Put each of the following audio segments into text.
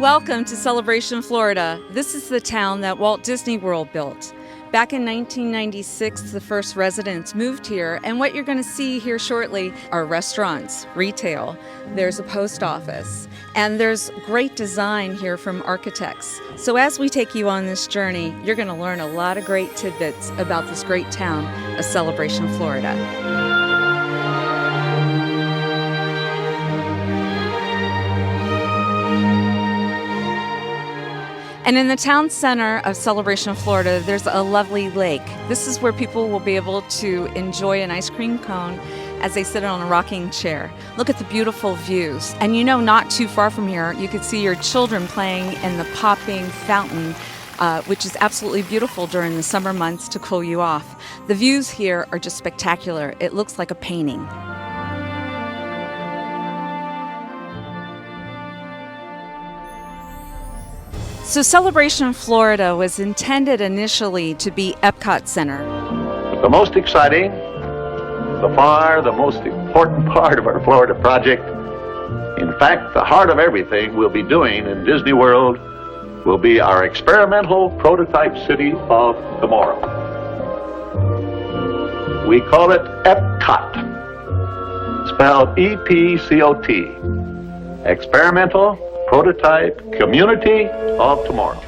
Welcome to Celebration, Florida. This is the town that Walt Disney World built. Back in 1996, the first residents moved here, and what you're going to see here shortly are restaurants, retail, there's a post office, and there's great design here from architects. So as we take you on this journey, you're going to learn a lot of great tidbits about this great town of Celebration, Florida. And in the town center of Celebration, Florida, there's a lovely lake. This is where people will be able to enjoy an ice cream cone as they sit on a rocking chair. Look at the beautiful views. And you know, not too far from here, you could see your children playing in the popping fountain, which is absolutely beautiful during the summer months to cool you off. The views here are just spectacular. It looks like a painting. So Celebration, Florida was intended initially to be Epcot Center. The most exciting, the most important part of our Florida project, in fact, the heart of everything we'll be doing in Disney World, will be our experimental prototype city of tomorrow. We call it Epcot, spelled E-P-C-O-T, experimental prototype community of tomorrow.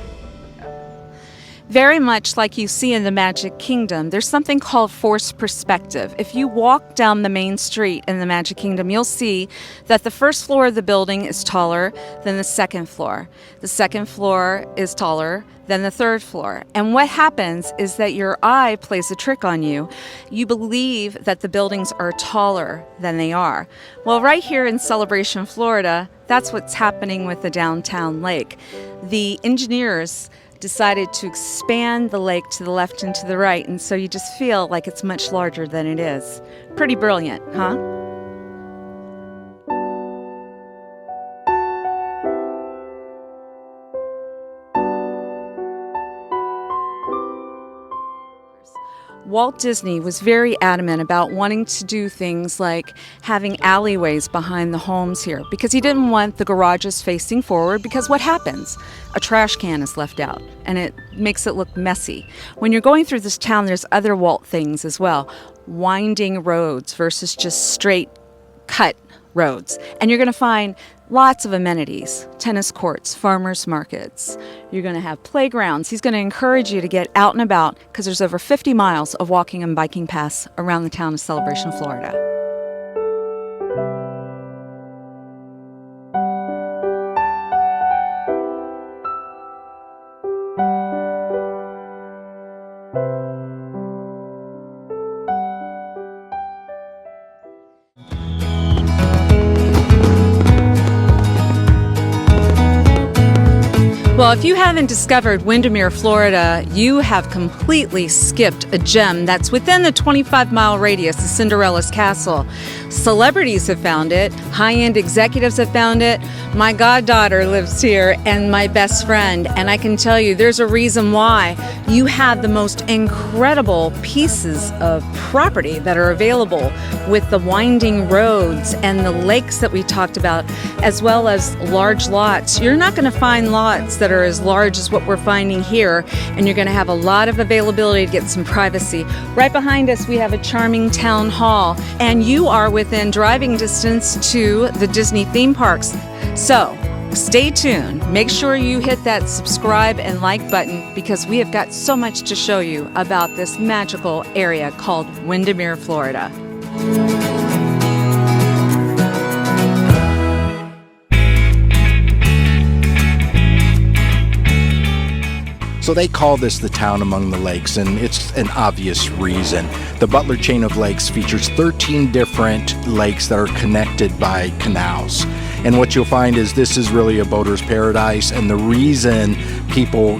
Very much like you see in the Magic Kingdom, there's something called forced perspective. If you walk down the main street in the Magic Kingdom, you'll see that the first floor of the building is taller than the second floor. The second floor is taller than the third floor. And what happens is that your eye plays a trick on you. You believe that the buildings are taller than they are. Well, right here in Celebration, Florida, that's what's happening with the downtown lake. The engineers decided to expand the lake to the left and to the right, and so you just feel like it's much larger than it is. Pretty brilliant, huh? Walt Disney was very adamant about wanting to do things like having alleyways behind the homes here because he didn't want the garages facing forward, because what happens? A trash can is left out and it makes it look messy. When you're going through this town, there's other Walt things as well. Winding roads versus just straight cut roads. And you're going to find lots of amenities, tennis courts, farmers markets. You're going to have playgrounds. He's going to encourage you to get out and about because there's over 50 miles of walking and biking paths around the town of Celebration, Florida. Well, if you haven't discovered Windermere, Florida, you have completely skipped a gem that's within the 25-mile radius of Cinderella Castle. Celebrities have found it, high-end executives have found it, my goddaughter lives here, and my best friend, and I can tell you there's a reason why. You have the most incredible pieces of property that are available with the winding roads and the lakes that we talked about, as well as large lots. You're not going to find lots that are as large as what we're finding here, and you're going to have a lot of availability to get some privacy. Right behind us we have a charming town hall, and you are within driving distance to the Disney theme parks. So stay tuned. Make sure you hit that subscribe and like button because we have got so much to show you about this magical area called Windermere, Florida. So they call this the town among the lakes, and it's an obvious reason. The Butler Chain of Lakes features 13 different lakes that are connected by canals. And what you'll find is this is really a boater's paradise, and the reason people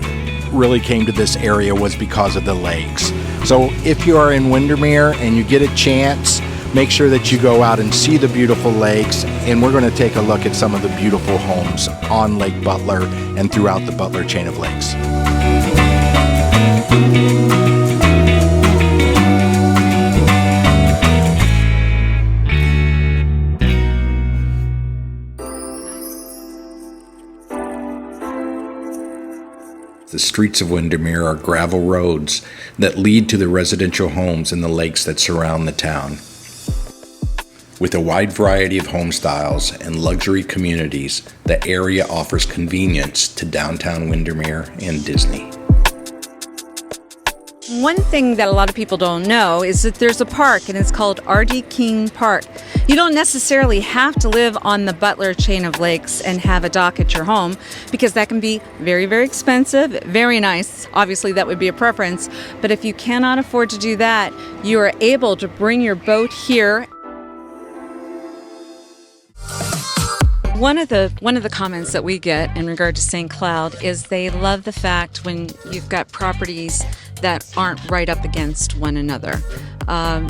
really came to this area was because of the lakes. So if you are in Windermere and you get a chance, make sure that you go out and see the beautiful lakes, and we're going to take a look at some of the beautiful homes on Lake Butler and throughout the Butler Chain of Lakes. The streets of Windermere are gravel roads that lead to the residential homes and the lakes that surround the town. With a wide variety of home styles and luxury communities, the area offers convenience to downtown Windermere and Disney. One thing that a lot of people don't know is that there's a park, and it's called R.D. King Park. You don't necessarily have to live on the Butler Chain of Lakes and have a dock at your home, because that can be very, very expensive, very nice. Obviously, that would be a preference. But if you cannot afford to do that, you are able to bring your boat here. One of the comments that we get in regard to St. Cloud is they love the fact when you've got properties that aren't right up against one another.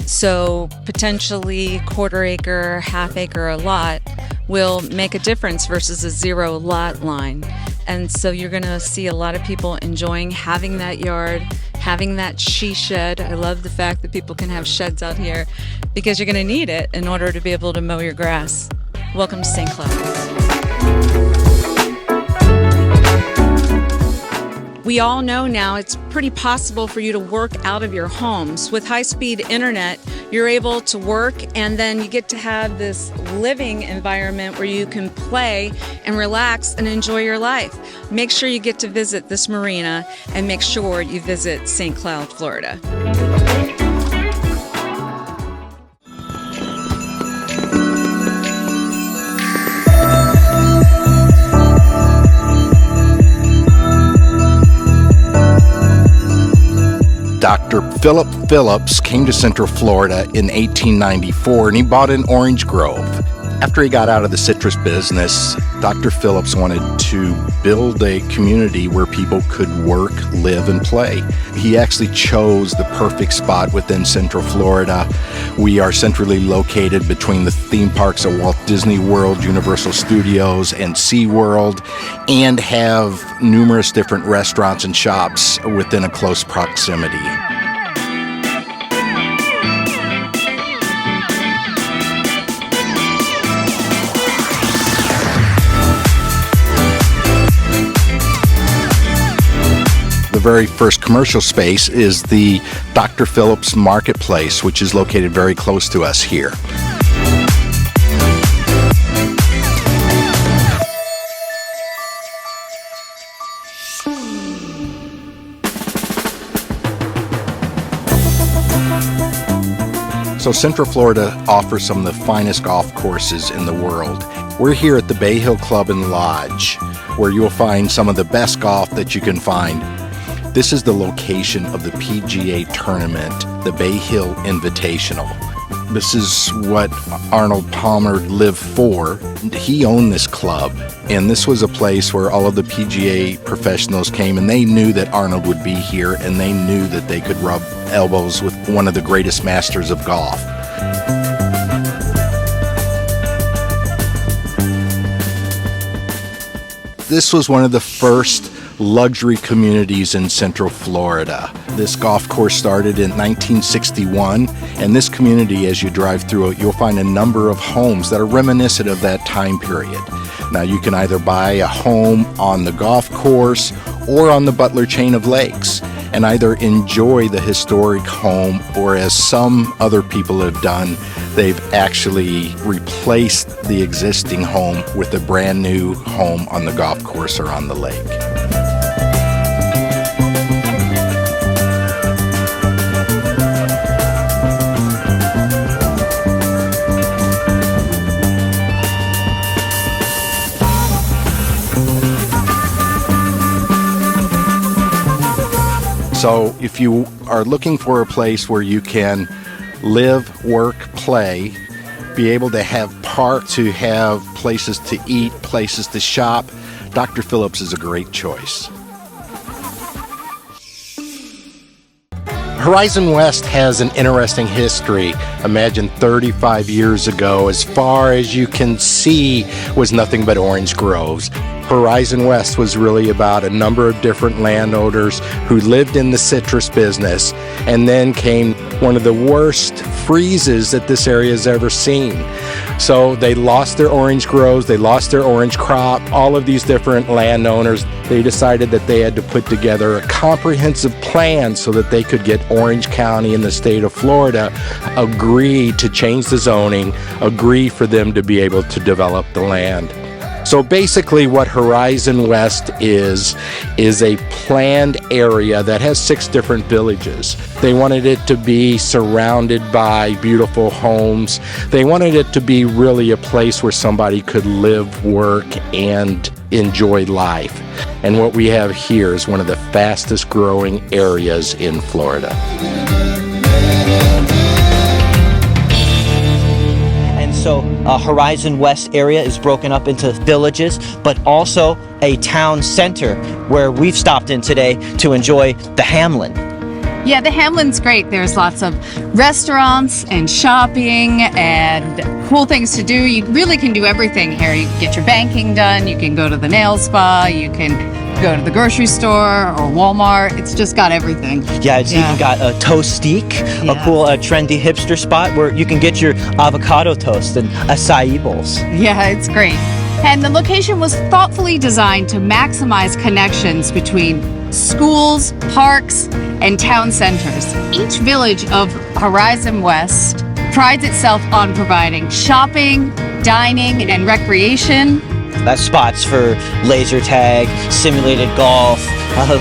So potentially quarter acre, half acre lot will make a difference versus a 0 lot line. And so you're going to see a lot of people enjoying having that yard, having that she shed. I love the fact that people can have sheds out here because you're going to need it in order to be able to mow your grass. Welcome to St. Cloud. We all know now it's pretty possible for you to work out of your homes. With high-speed internet, you're able to work, and then you get to have this living environment where you can play and relax and enjoy your life. Make sure you get to visit this marina, and make sure you visit St. Cloud, Florida. Dr. Philip Phillips came to Central Florida in 1894, and he bought an orange grove. After he got out of the citrus business, Dr. Phillips wanted to build a community where people could work, live, and play. He actually chose the perfect spot within Central Florida. We are centrally located between the theme parks of Walt Disney World, Universal Studios, and SeaWorld, and have numerous different restaurants and shops within a close proximity. The very first commercial space is the Dr. Phillips Marketplace, which is located very close to us here. So Central Florida offers some of the finest golf courses in the world. We're here at the Bay Hill Club and Lodge, where you'll find some of the best golf that you can find. This is the location of the PGA tournament, the Bay Hill Invitational. This is what Arnold Palmer lived for. He owned this club, and this was a place where all of the PGA professionals came, and they knew that Arnold would be here, and they knew that they could rub elbows with one of the greatest masters of golf. This was one of the first luxury communities in Central Florida. This golf course started in 1961, and this community, as you drive through it, you'll find a number of homes that are reminiscent of that time period. Now, you can either buy a home on the golf course or on the Butler Chain of Lakes and either enjoy the historic home, or as some other people have done, they've actually replaced the existing home with a brand new home on the golf course or on the lake. So if you are looking for a place where you can live, work, play, be able to have parks, to have places to eat, places to shop, Dr. Phillips is a great choice. Horizon West has an interesting history. Imagine 35 years ago, as far as you can see, was nothing but orange groves. Horizon West was really about a number of different landowners who lived in the citrus business, and then came one of the worst freezes that this area has ever seen. So they lost their orange groves, they lost their orange crop, all of these different landowners. They decided that they had to put together a comprehensive plan so that they could get Orange County in the state of Florida agree to change the zoning, agree for them to be able to develop the land. So basically what Horizon West is a planned area that has 6 different villages. They wanted it to be surrounded by beautiful homes. They wanted it to be really a place where somebody could live, work, and enjoy life. And what we have here is one of the fastest growing areas in Florida. So Horizon West area is broken up into villages, but also a town center where we've stopped in today to enjoy the Hamlin. Yeah, the Hamlin's great. There's lots of restaurants and shopping and cool things to do. You really can do everything here. You can get your banking done, you can go to the nail spa, you can go to the grocery store or Walmart. It's just got everything. Yeah, it's even got a Toastique, a cool trendy hipster spot where you can get your avocado toast and acai bowls. Yeah, it's great. And the location was thoughtfully designed to maximize connections between schools, parks, and town centers. Each village of Horizon West prides itself on providing shopping, dining, and recreation. That's spots for laser tag, simulated golf,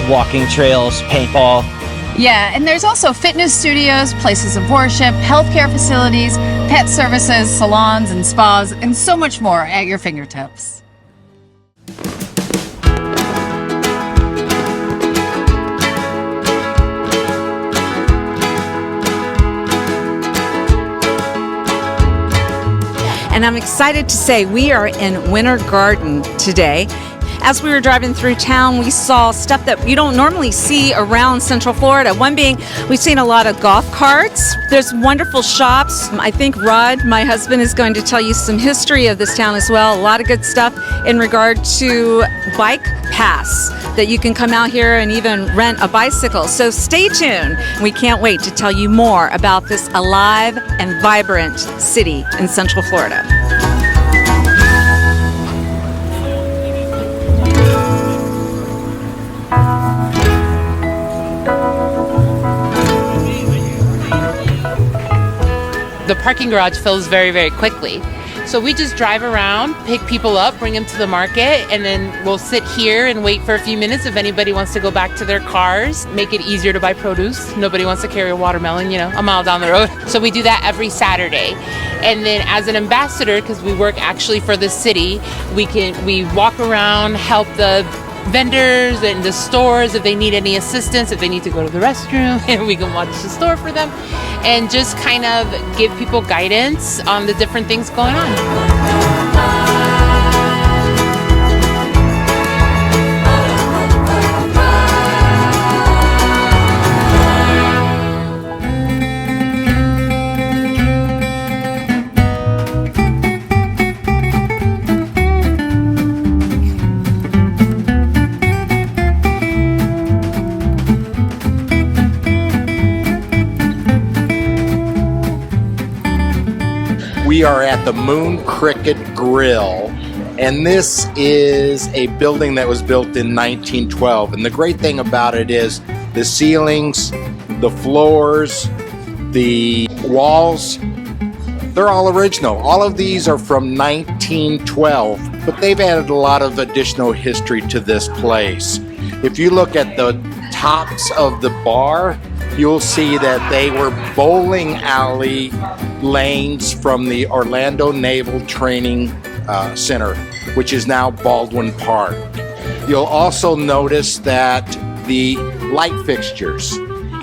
walking trails, paintball. Yeah, and there's also fitness studios, places of worship, healthcare facilities, pet services, salons, and spas, and so much more at your fingertips. And I'm excited to say we are in Winter Garden today. As we were driving through town, we saw stuff that you don't normally see around Central Florida. One being, we've seen a lot of golf carts. There's wonderful shops. I think Rod, my husband, is going to tell you some history of this town as well. A lot of good stuff in regard to bike paths that you can come out here and even rent a bicycle. So stay tuned. We can't wait to tell you more about this alive and vibrant city in Central Florida. The parking garage fills very, very quickly. So we just drive around, pick people up, bring them to the market, and then we'll sit here and wait for a few minutes if anybody wants to go back to their cars, make it easier to buy produce. Nobody wants to carry a watermelon, a mile down the road. So we do that every Saturday. And then as an ambassador, because we work actually for the city, we walk around, help the vendors and the stores if they need any assistance, if they need to go to the restroom, and we can watch the store for them and just kind of give people guidance on the different things going on. We are at the Moon Cricket Grill, and this is a building that was built in 1912. And the great thing about it is the ceilings, the floors, the walls, they're all original. All of these are from 1912, but they've added a lot of additional history to this place. If you look at the tops of the bar, you'll see that they were bowling alley lanes from the Orlando Naval Training Center, which is now Baldwin Park. You'll also notice that the light fixtures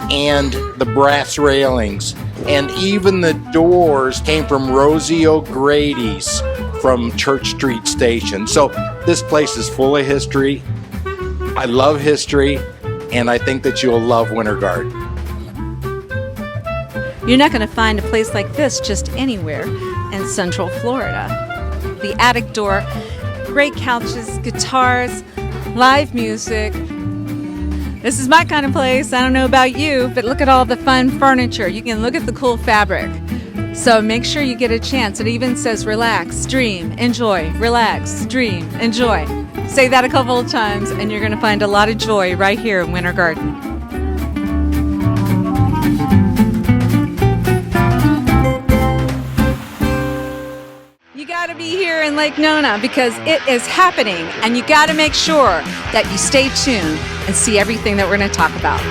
and the brass railings and even the doors came from Rosie O'Grady's from Church Street Station. So this place is full of history. I love history, and I think that you'll love Winter Garden. You're not going to find a place like this just anywhere in Central Florida. The attic door great couches, guitars, live music. This is my kind of place. I don't know about you, but look at all the fun furniture. You can look at the cool fabric. So make sure you get a chance. It even says relax, dream, enjoy, relax, dream, enjoy. Say that a couple of times and you're going to find a lot of joy right here in Winter Garden. You got to be here in Lake Nona because it is happening, and you got to make sure that you stay tuned and see everything that we're going to talk about.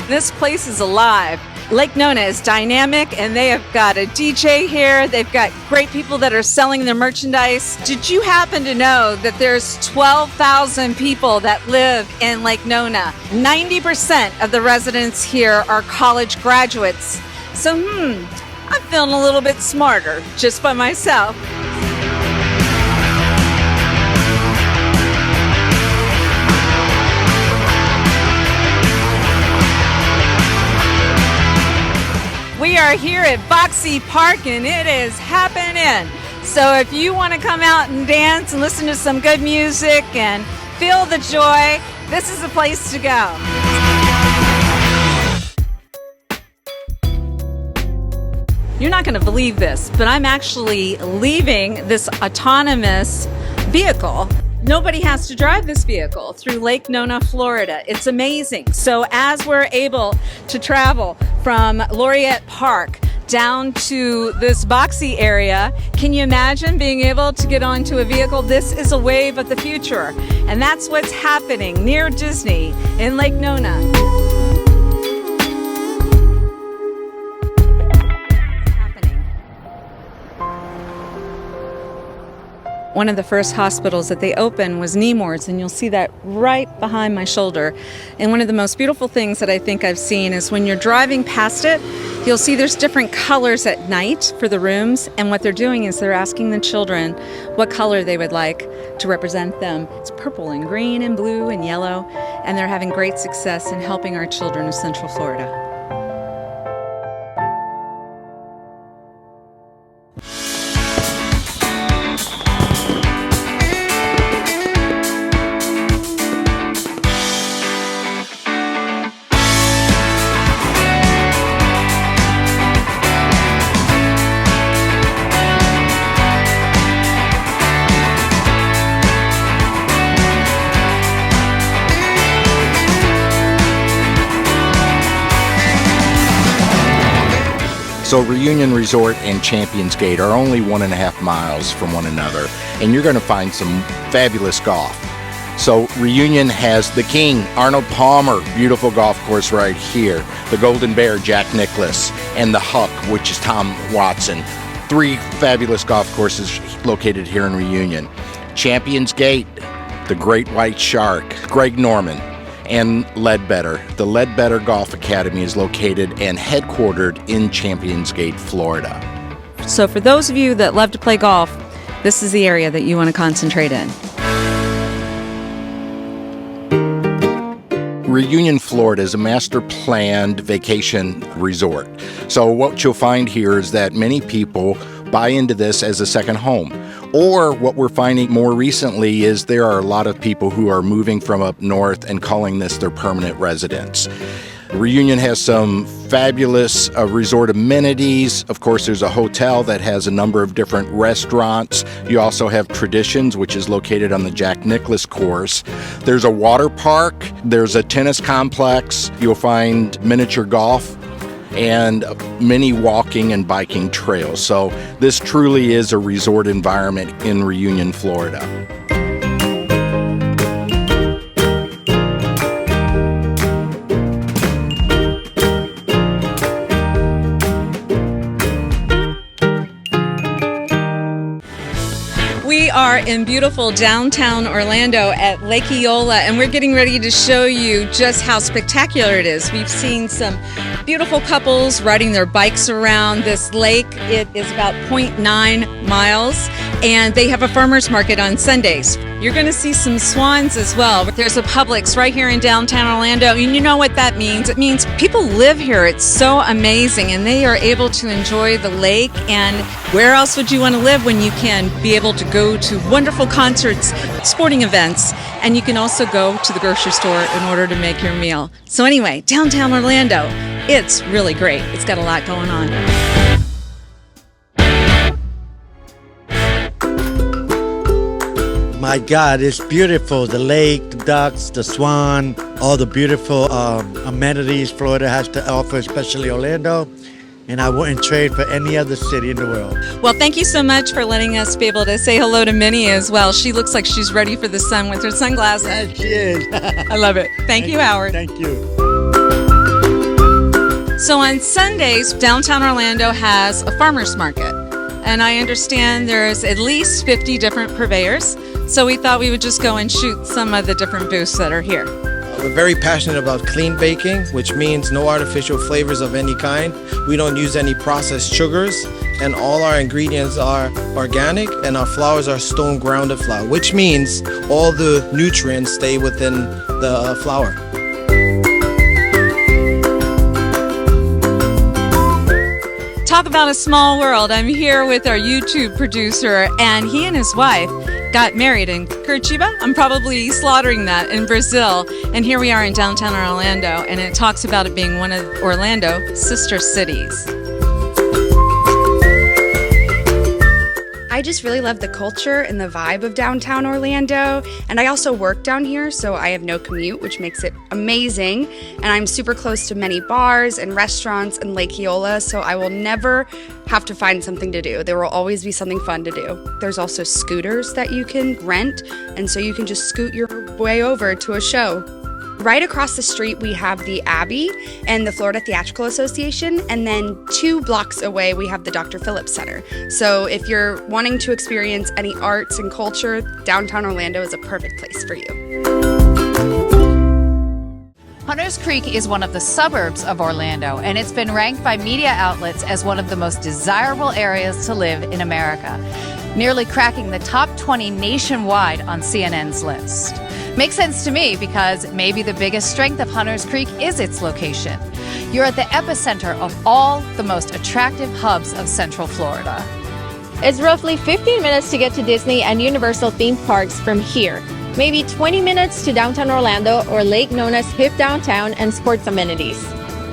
This place is alive. Lake Nona is dynamic, and they have got a DJ here. They've got great people that are selling their merchandise. Did you happen to know that there's 12,000 people that live in Lake Nona? 90% of the residents here are college graduates. So, I'm feeling a little bit smarter just by myself. We are here at Boxy Park and it is happening. So if you want to come out and dance and listen to some good music and feel the joy, this is the place to go. You're not going to believe this, but I'm actually leaving this autonomous vehicle. Nobody has to drive this vehicle through Lake Nona, Florida. It's amazing. So as we're able to travel from Laureate Park down to this boxy area, can you imagine being able to get onto a vehicle? This is a wave of the future. And that's what's happening near Disney in Lake Nona. One of the first hospitals that they opened was Nemours, and you'll see that right behind my shoulder. And one of the most beautiful things that I think I've seen is when you're driving past it, you'll see there's different colors at night for the rooms, and what they're doing is they're asking the children what color they would like to represent them. It's purple and green and blue and yellow, and they're having great success in helping our children of Central Florida. So Reunion Resort and ChampionsGate are only 1.5 miles from one another, and you're going to find some fabulous golf. So Reunion has the King, Arnold Palmer, beautiful golf course right here, the Golden Bear, Jack Nicklaus, and the Huck, which is Tom Watson. 3 fabulous golf courses located here in Reunion. ChampionsGate, the Great White Shark, Greg Norman, and Ledbetter. The Ledbetter Golf Academy is located and headquartered in ChampionsGate, Florida. So for those of you that love to play golf, this is the area that you want to concentrate in. Reunion, Florida is a master planned vacation resort. So what you'll find here is that many people buy into this as a second home. Or what we're finding more recently is there are a lot of people who are moving from up north and calling this their permanent residence. Reunion has some fabulous resort amenities. Of course, there's a hotel that has a number of different restaurants. You also have Traditions, which is located on the Jack Nicklaus course. There's a water park. There's a tennis complex. You'll find miniature golf and many walking and biking trails. So this truly is a resort environment in Reunion, Florida. We are in beautiful downtown Orlando at Lake Eola, and we're getting ready to show you just how spectacular it is. We've seen some beautiful couples riding their bikes around this lake. It is about 0.9 miles, and they have a farmer's market on Sundays. You're going to see some swans as well. There's a Publix right here in downtown Orlando, and you know what that means. It means people live here. It's so amazing, and they are able to enjoy the lake. And where else would you want to live when you can be able to go to wonderful concerts, sporting events, and you can also go to the grocery store in order to make your meal. So anyway, downtown Orlando, it's really great. It's got a lot going on. My God, it's beautiful. The lake, the ducks, the swan, all the beautiful amenities Florida has to offer, especially Orlando. And I wouldn't trade for any other city in the world. Well, thank you so much for letting us be able to say hello to Minnie as well. She looks like she's ready for the sun with her sunglasses. Yes, she is. I love it. Thank you, Howard. Thank you. So on Sundays, downtown Orlando has a farmer's market. And I understand there's at least 50 different purveyors. So we thought we would just go and shoot some of the different booths that are here. We're very passionate about clean baking, which means no artificial flavors of any kind. We don't use any processed sugars, and all our ingredients are organic, and our flours are stone grounded flour, which means all the nutrients stay within the flour. Talk about a small world. I'm here with our YouTube producer, and he and his wife got married in Curitiba. I'm probably slaughtering that, in Brazil. And here we are in downtown Orlando, and it talks about it being one of Orlando's sister cities. I just really love the culture and the vibe of downtown Orlando, and I also work down here, so I have no commute, which makes it amazing. And I'm super close to many bars and restaurants and Lake Eola, so I will never have to find something to do. There will always be something fun to do. There's also scooters that you can rent, and so you can just scoot your way over to a show. Right across the street, we have the Abbey and the Florida Theatrical Association, and then 2 blocks away, we have the Dr. Phillips Center. So if you're wanting to experience any arts and culture, downtown Orlando is a perfect place for you. Hunters Creek is one of the suburbs of Orlando, and it's been ranked by media outlets as one of the most desirable areas to live in America, nearly cracking the top 20 nationwide on CNN's list. Makes sense to me because maybe the biggest strength of Hunters Creek is its location. You're at the epicenter of all the most attractive hubs of Central Florida. It's roughly 15 minutes to get to Disney and Universal theme parks from here. Maybe 20 minutes to downtown Orlando or Lake Nona's hip downtown and sports amenities.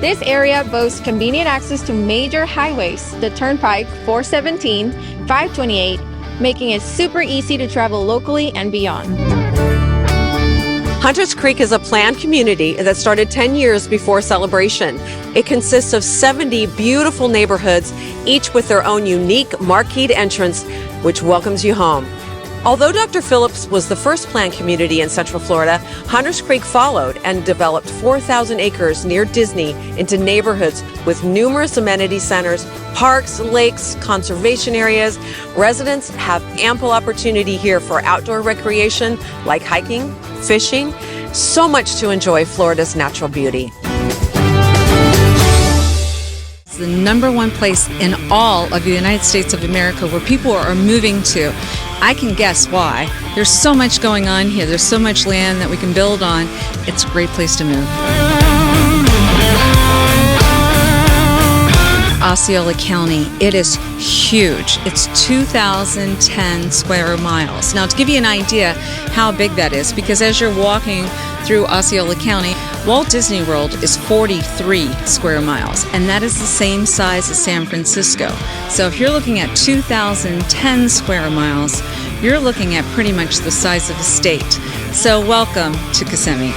This area boasts convenient access to major highways, the Turnpike 417, 528, making it super easy to travel locally and beyond. Hunters Creek is a planned community that started 10 years before Celebration. It consists of 70 beautiful neighborhoods, each with their own unique marqueed entrance, which welcomes you home. Although Dr. Phillips was the first planned community in Central Florida, Hunters Creek followed and developed 4,000 acres near Disney into neighborhoods with numerous amenity centers, parks, lakes, conservation areas. Residents have ample opportunity here for outdoor recreation like hiking, fishing, so much to enjoy Florida's natural beauty. It's the #1 place in all of the United States of America where people are moving to. I can guess why. There's so much going on here. There's so much land that we can build on. It's a great place to move. Osceola County, it is huge. It's 2,010 square miles. Now, to give you an idea how big that is, because as you're walking through Osceola County, Walt Disney World is 43 square miles, and that is the same size as San Francisco. So if you're looking at 2,010 square miles, you're looking at pretty much the size of a state. So welcome to Kissimmee.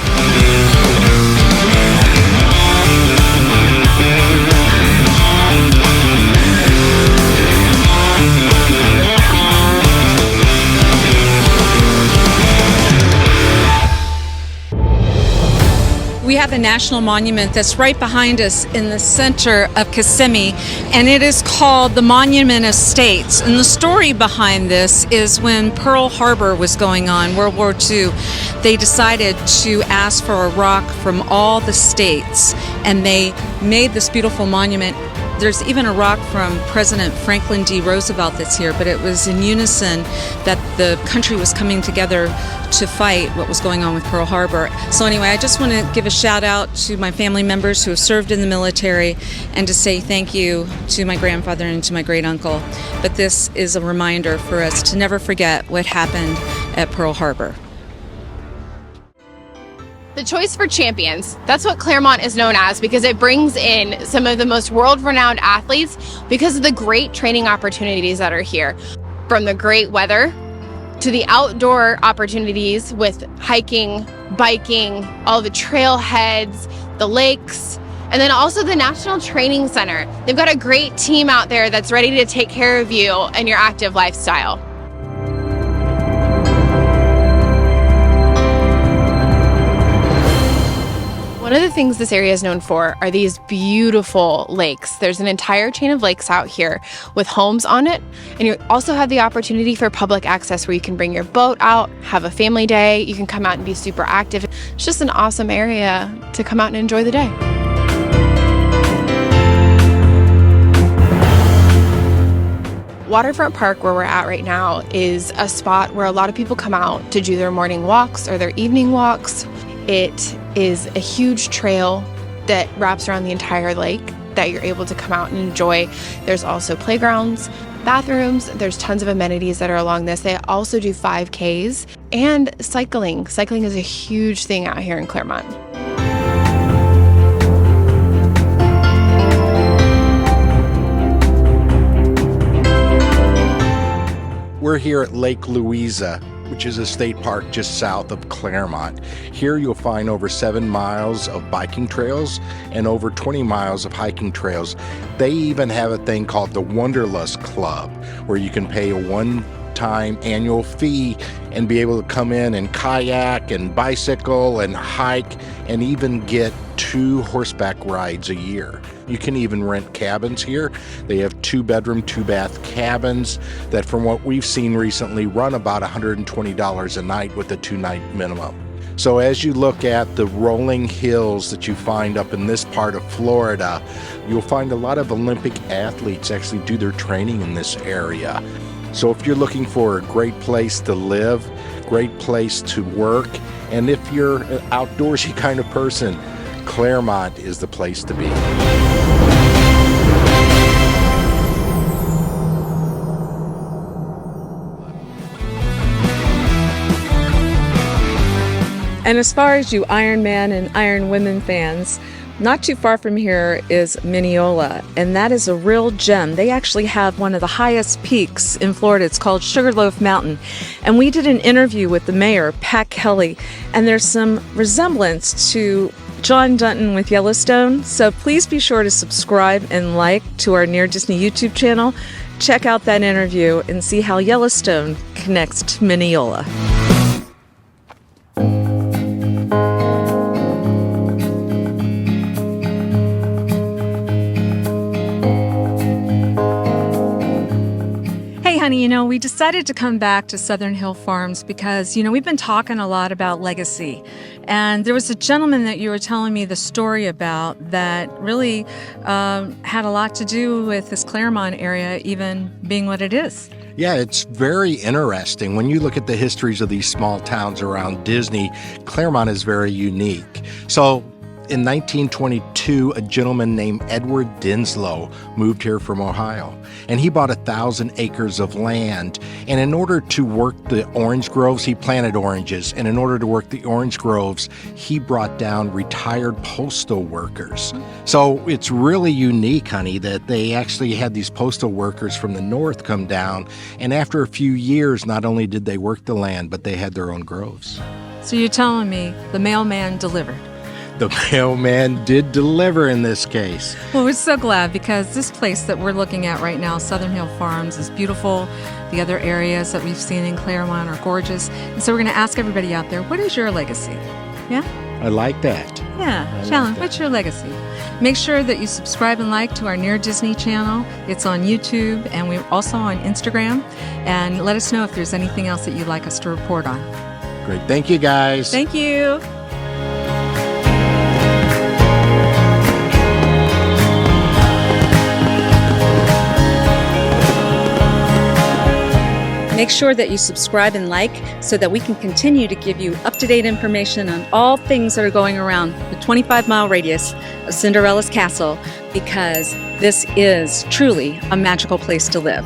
We have a national monument that's right behind us in the center of Kissimmee, and it is called the Monument of States. And the story behind this is when Pearl Harbor was going on, World War II, they decided to ask for a rock from all the states, and they made this beautiful monument. There's even a rock from President Franklin D. Roosevelt that's here, but it was in unison that the country was coming together to fight what was going on with Pearl Harbor. So anyway, I just want to give a shout out to my family members who have served in the military and to say thank you to my grandfather and to my great uncle. But this is a reminder for us to never forget what happened at Pearl Harbor. The choice for champions, that's what Clermont is known as, because it brings in some of the most world-renowned athletes because of the great training opportunities that are here. From the great weather to the outdoor opportunities with hiking, biking, all the trailheads, the lakes, and then also the National Training Center. They've got a great team out there that's ready to take care of you and your active lifestyle. One of the things this area is known for are these beautiful lakes. There's an entire chain of lakes out here with homes on it, and you also have the opportunity for public access where you can bring your boat out, have a family day, you can come out and be super active. It's just an awesome area to come out and enjoy the day. Waterfront Park, where we're at right now, is a spot where a lot of people come out to do their morning walks or their evening walks. It is a huge trail that wraps around the entire lake that you're able to come out and enjoy. There's also playgrounds, bathrooms, there's tons of amenities that are along this. They also do 5Ks and cycling. Cycling is a huge thing out here in Clermont. We're here at Lake Louisa, which is a state park just south of Clermont. Here you'll find over 7 miles of biking trails and over 20 miles of hiking trails. They even have a thing called the Wanderlust Club, where you can pay a one-time annual fee and be able to come in and kayak and bicycle and hike and even get 2 horseback rides a year. You can even rent cabins here. They have 2-bedroom, 2-bath cabins that, from what we've seen recently, run about $120 a night with a 2-night minimum. So as you look at the rolling hills that you find up in this part of Florida, you'll find a lot of Olympic athletes actually do their training in this area. So if you're looking for a great place to live, great place to work, and if you're an outdoorsy kind of person, Clermont is the place to be. And as far as you Iron Man and Iron Women fans, not too far from here is Mineola, and that is a real gem. They actually have one of the highest peaks in Florida. It's called Sugarloaf Mountain. And we did an interview with the mayor, Pat Kelly, and there's some resemblance to John Dunton with Yellowstone. So please be sure to subscribe and like to our Near Disney YouTube channel. Check out that interview and see how Yellowstone connects to Mineola. Honey, we decided to come back to Southern Hill Farms because, we've been talking a lot about legacy. And there was a gentleman that you were telling me the story about that really had a lot to do with this Clermont area even being what it is. Yeah, it's very interesting. When you look at the histories of these small towns around Disney, Clermont is very unique. So in 1922, a gentleman named Edward Dinslow moved here from Ohio, and he bought 1,000 acres of land. And in order to work the orange groves, he planted oranges. And in order to work the orange groves, he brought down retired postal workers. So it's really unique, honey, that they actually had these postal workers from the north come down. And after a few years, not only did they work the land, but they had their own groves. So you're telling me the mailman delivered? The mailman did deliver in this case. Well, we're so glad because this place that we're looking at right now, Southern Hill Farms, is beautiful. The other areas that we've seen in Clermont are gorgeous. And so we're going to ask everybody out there, what is your legacy? Yeah? I like that. Yeah. Shalyn, what's your legacy? Make sure that you subscribe and like to our Near Disney channel. It's on YouTube, and we're also on Instagram. And let us know if there's anything else that you'd like us to report on. Great. Thank you, guys. Thank you. Make sure that you subscribe and like so that we can continue to give you up-to-date information on all things that are going around the 25-mile radius of Cinderella's Castle, because this is truly a magical place to live.